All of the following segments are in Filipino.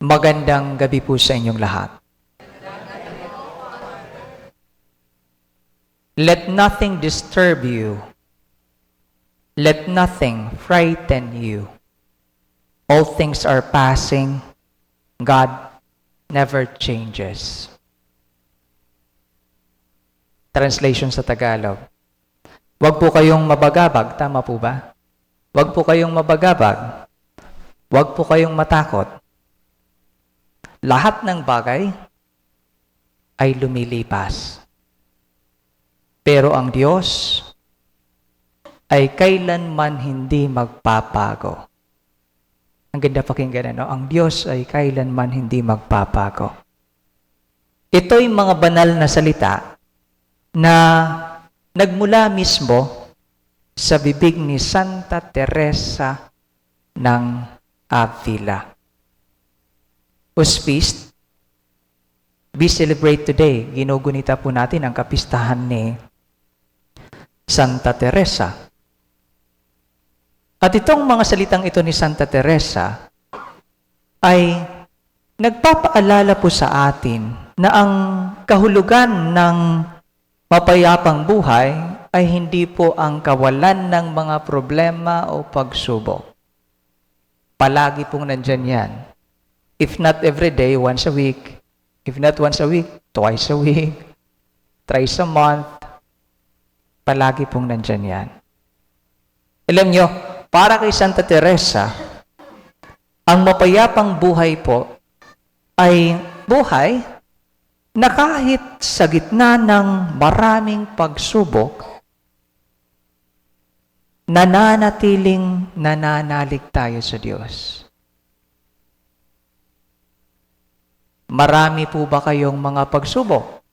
Magandang gabi po sa inyong lahat. Let nothing disturb you. Let nothing frighten you. All things are passing. God never changes. Translation sa Tagalog. Huwag po kayong mabagabag. Tama po ba? Huwag po kayong mabagabag. Huwag po kayong matakot. Lahat ng bagay ay lumilipas. Pero ang Diyos ay kailanman hindi magpapago. Ang ganda pakinggan, ano? Ang Diyos ay kailanman hindi magpapago. Ito'y mga banal na salita na nagmula mismo sa bibig ni Santa Teresa ng Avila, whose feast we celebrate today. Ginugunita po natin ang kapistahan ni Santa Teresa. At itong mga salitang ito ni Santa Teresa ay nagpapaalala po sa atin na ang kahulugan ng mapayapang buhay ay hindi po ang kawalan ng mga problema o pagsubok. Palagi pong nandyan yan. If not every day, once a week. If not once a week, twice a week. Thrice a month. Palagi pong nandyan yan. Alam nyo, para kay Santa Teresa, ang mapayapang buhay po ay buhay na kahit sa gitna ng maraming pagsubok, nananatiling nananalig tayo sa Diyos. Marami po ba kayong mga pagsubok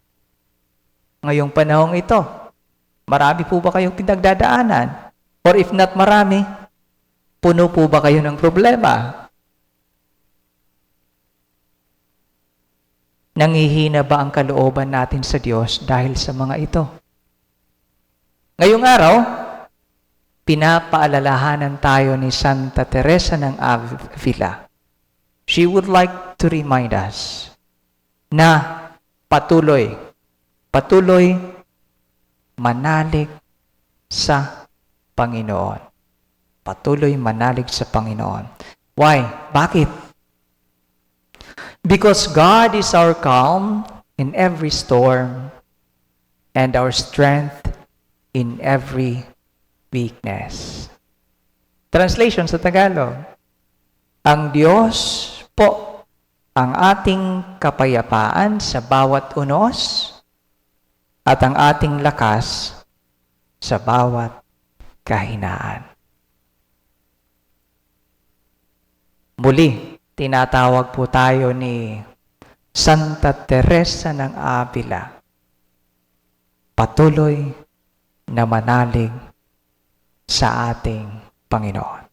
ngayong panahong ito? Marami po ba kayong pinagdadaanan? Or if not marami, puno po ba kayo ng problema? Nangihina ba ang kalooban natin sa Diyos dahil sa mga ito? Ngayong araw, pinapaalalahanan tayo ni Santa Teresa ng Avila. She would like to remind us na patuloy manalig sa Panginoon. Patuloy manalig sa Panginoon. Why? Bakit? Because God is our calm in every storm and our strength in every weakness. Translation sa Tagalog. Ang Diyos po ang ating kapayapaan sa bawat unos at ang ating lakas sa bawat kahinaan. Muli, tinatawag po tayo ni Santa Teresa ng Avila. Patuloy na manalig sa ating Panginoon.